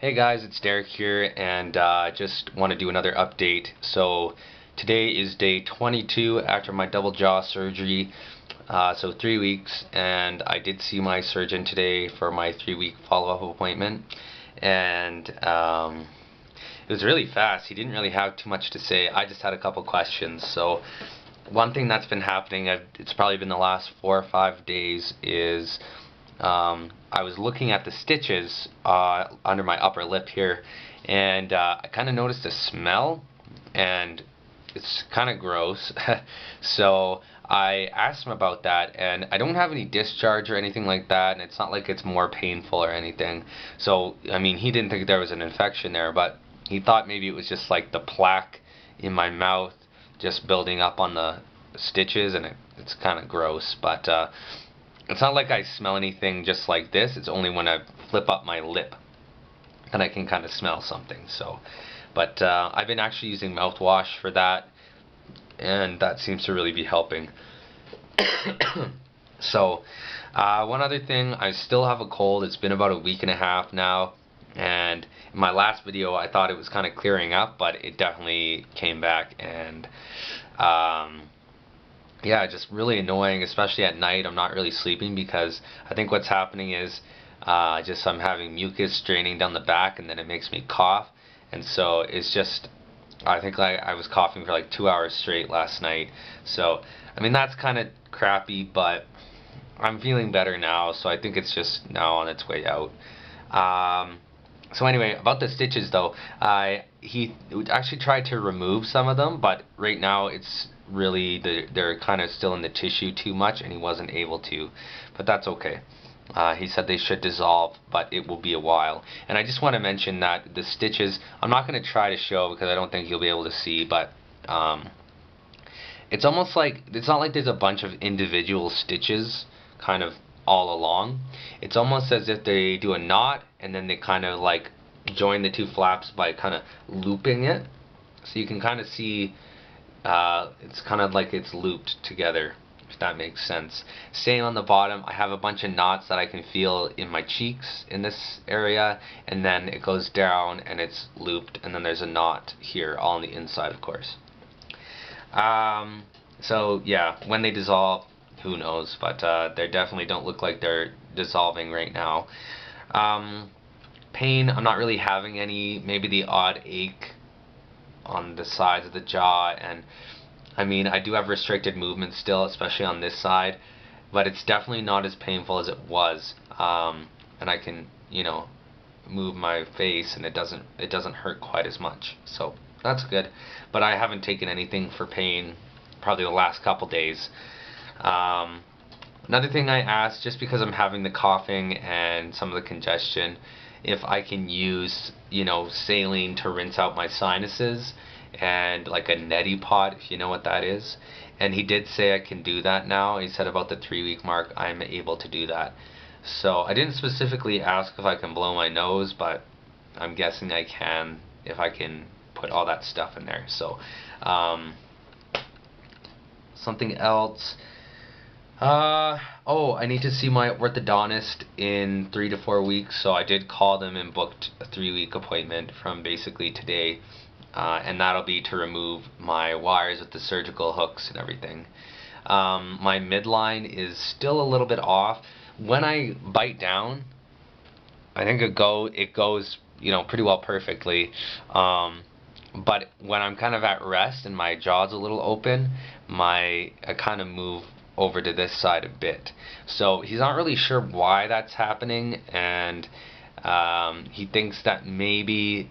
Hey guys, it's Derek here, and just want to do another update. So today is day 22 after my double jaw surgery, so 3 weeks, and I did see my surgeon today for my 3-week follow-up appointment, and it was really fast. He didn't really have too much to say. I just had a couple questions. So one thing that's been happening, it's probably been the last 4 or 5 days, is I was looking at the stitches under my upper lip here, and I kind of noticed a smell, and it's kind of gross. So I asked him about that, and I don't have any discharge or anything like that, and it's not like it's more painful or anything. So, I mean, he didn't think there was an infection there, but he thought maybe it was just like the plaque in my mouth just building up on the stitches, and it's kind of gross, but it's not like I smell anything just like this. It's only when I flip up my lip that I can kind of smell something. So, but I've been actually using mouthwash for that, and that seems to really be helping. So, one other thing, I still have a cold. It's been about a week and a half now, and in my last video I thought it was kind of clearing up, but it definitely came back, and yeah, just really annoying, especially at night. I'm not really sleeping because I think what's happening is just I'm having mucus draining down the back, and then it makes me cough, and so it's just, I think I was coughing for like 2 hours straight last night. So I mean, that's kind of crappy, but I'm feeling better now, so I think it's just now on its way out. So anyway, about the stitches though, he actually tried to remove some of them, but right now it's really they're kind of still in the tissue too much, and he wasn't able to. But that's okay. He said they should dissolve, but it will be a while. And I just want to mention that the stitches, I'm not going to try to show because I don't think you'll be able to see, but it's almost like, it's not like there's a bunch of individual stitches kind of all along. It's almost as if they do a knot, and then they kind of like join the two flaps by kind of looping it. So you can kind of see it's kind of like it's looped together, if that makes sense. Same on the bottom, I have a bunch of knots that I can feel in my cheeks in this area, and then it goes down and it's looped, and then there's a knot here all on the inside, of course. So yeah, when they dissolve, who knows, but they definitely don't look like they're dissolving right now. Pain, I'm not really having any, maybe the odd ache on the sides of the jaw, and I mean, I do have restricted movement still, especially on this side, but it's definitely not as painful as it was, and I can, you know, move my face, and it doesn't hurt quite as much, so that's good. But I haven't taken anything for pain probably the last couple days. Another thing I asked, just because I'm having the coughing and some of the congestion, if I can use, you know, saline to rinse out my sinuses, and like a neti pot, if you know what that is. And he did say I can do that now. He said about the 3-week mark I'm able to do that. So I didn't specifically ask if I can blow my nose, but I'm guessing I can if I can put all that stuff in there. So something else. Oh, I need to see my orthodontist in 3 to 4 weeks, so I did call them and booked a 3-week appointment from basically today, and that'll be to remove my wires with the surgical hooks and everything. My midline is still a little bit off. When I bite down, I think it goes, you know, pretty well perfectly. But when I'm kind of at rest and my jaw's a little open, I kind of move over to this side a bit. So he's not really sure why that's happening, and he thinks that maybe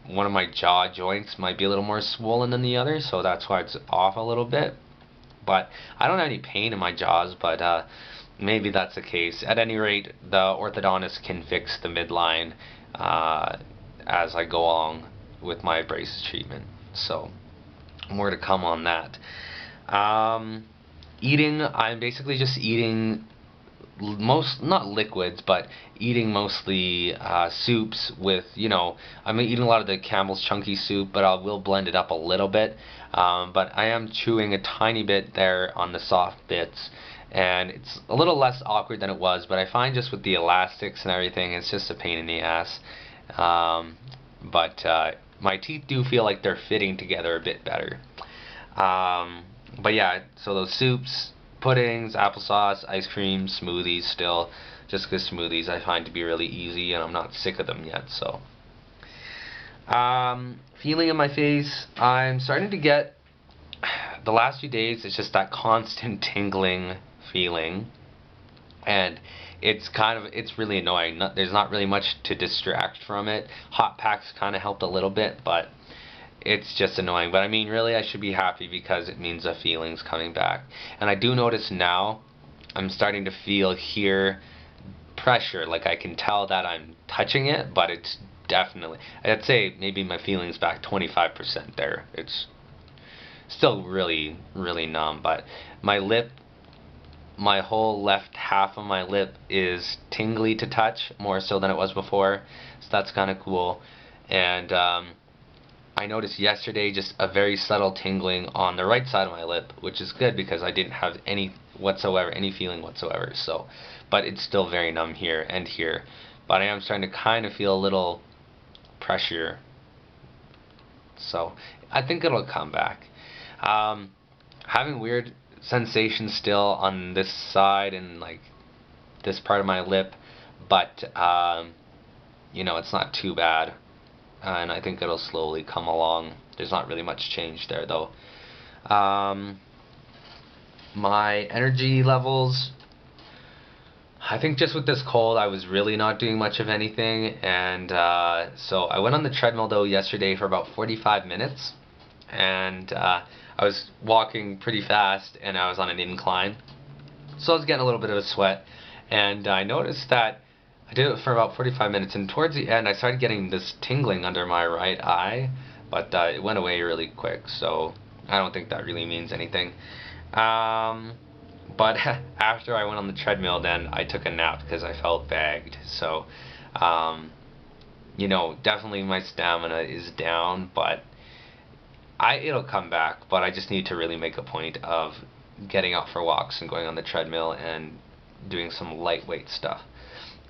one of my jaw joints might be a little more swollen than the other, so that's why it's off a little bit. But I don't have any pain in my jaws, but maybe that's the case. At any rate, the orthodontist can fix the midline as I go along with my braces treatment. So more to come on that. Eating, I'm basically just eating not liquids, but eating mostly soups with, you know, I'm eating a lot of the Campbell's chunky soup, but I will blend it up a little bit. But I am chewing a tiny bit there on the soft bits, and it's a little less awkward than it was, but I find just with the elastics and everything, it's just a pain in the ass. But my teeth do feel like they're fitting together a bit better. But yeah, so those soups, puddings, applesauce, ice cream, smoothies still. Just because smoothies I find to be really easy and I'm not sick of them yet, so. Feeling in my face, I'm starting to get, the last few days, it's just that constant tingling feeling. And it's really annoying. There's not really much to distract from it. Hot packs kind of helped a little bit, but it's just annoying. But I mean, really, I should be happy because it means the feeling's coming back. And I do notice now, I'm starting to feel here pressure. Like I can tell that I'm touching it, but it's definitely, I'd say maybe my feeling's back 25% there. It's still really, really numb, but my lip, my whole left half of my lip is tingly to touch, more so than it was before. So that's kind of cool. And I noticed yesterday just a very subtle tingling on the right side of my lip, which is good because I didn't have any feeling whatsoever. So, but it's still very numb here and here. But I am starting to kind of feel a little pressure. So I think it'll come back. Having weird sensations still on this side and like this part of my lip, but it's not too bad. And I think it'll slowly come along. There's not really much change there though. My energy levels, I think just with this cold I was really not doing much of anything, and so I went on the treadmill though yesterday for about 45 minutes, and I was walking pretty fast and I was on an incline, so I was getting a little bit of a sweat, and I noticed that I did it for about 45 minutes, and towards the end I started getting this tingling under my right eye, but it went away really quick, so I don't think that really means anything. But after I went on the treadmill, then I took a nap because I felt bagged. So, definitely my stamina is down, but it'll come back. But I just need to really make a point of getting out for walks and going on the treadmill and doing some lightweight stuff.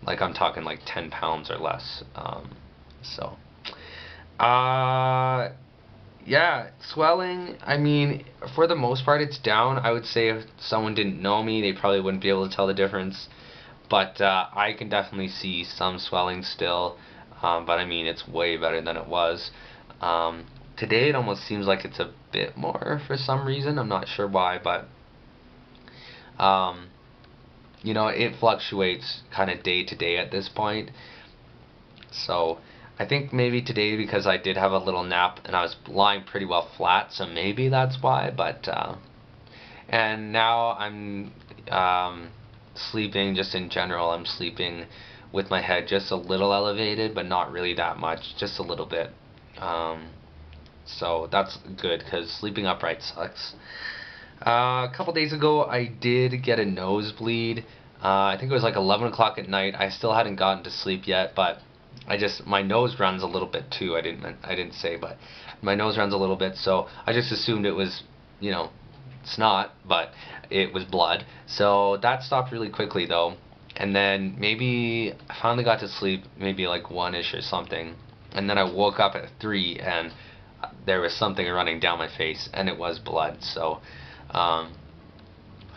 Like I'm talking like 10 pounds or less. Yeah, swelling, I mean, for the most part it's down. I would say if someone didn't know me, they probably wouldn't be able to tell the difference. But I can definitely see some swelling still. But I mean, it's way better than it was. Today it almost seems like it's a bit more for some reason. I'm not sure why, but it fluctuates kind of day to day at this point. So I think maybe today because I did have a little nap and I was lying pretty well flat, so maybe that's why. But and now I'm sleeping just in general. I'm sleeping with my head just a little elevated, but not really that much, just a little bit. So that's good because sleeping upright sucks. A couple days ago I did get a nosebleed. I think it was like 11 o'clock at night. I still hadn't gotten to sleep yet, but my nose runs a little bit too. I didn't say, but my nose runs a little bit, so I just assumed it was, it's not, but it was blood. So that stopped really quickly though, and then maybe I finally got to sleep, maybe like 1-ish or something, and then I woke up at 3 and there was something running down my face, and it was blood. So, I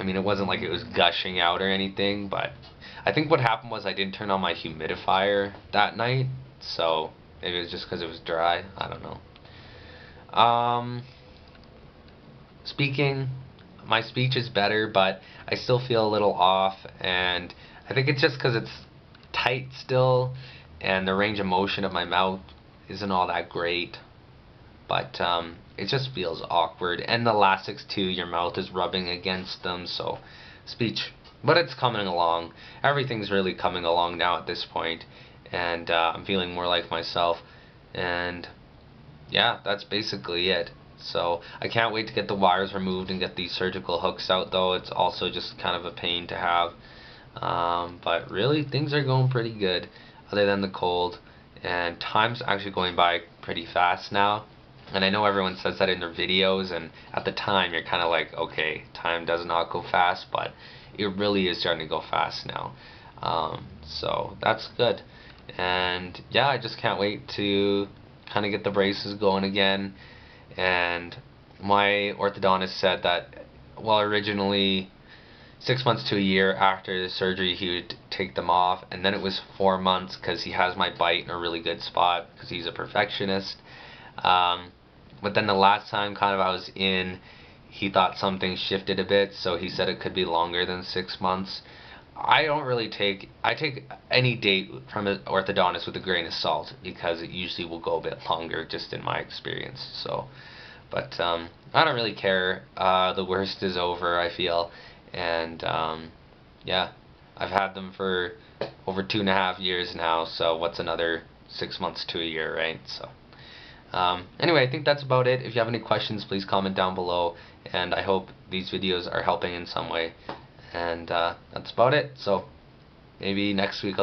mean, it wasn't like it was gushing out or anything, but I think what happened was I didn't turn on my humidifier that night, so maybe it was just because it was dry. I don't know. Speaking, my speech is better, but I still feel a little off, and I think it's just because it's tight still, and the range of motion of my mouth isn't all that great. But it just feels awkward, and the elastics too, your mouth is rubbing against them, so speech, but it's coming along. Everything's really coming along now at this point, and I'm feeling more like myself, and yeah, that's basically it. So I can't wait to get the wires removed and get these surgical hooks out though. It's also just kind of a pain to have, but really things are going pretty good other than the cold, and time's actually going by pretty fast now. And I know everyone says that in their videos, and at the time you're kind of like, okay, time does not go fast, but it really is starting to go fast now. So that's good. And yeah, I just can't wait to kind of get the braces going again. And my orthodontist said that, well, originally 6 months to a year after the surgery he would take them off, and then it was 4 months because he has my bite in a really good spot because he's a perfectionist. But then the last time kind of I was in, he thought something shifted a bit, so he said it could be longer than 6 months. I take any date from an orthodontist with a grain of salt because it usually will go a bit longer, just in my experience. So, but I don't really care. The worst is over, I feel, and yeah, I've had them for over 2.5 years now. So what's another 6 months to a year, right? So. Anyway, I think that's about it. If you have any questions, please comment down below, and I hope these videos are helping in some way. And that's about it. So maybe next week I'll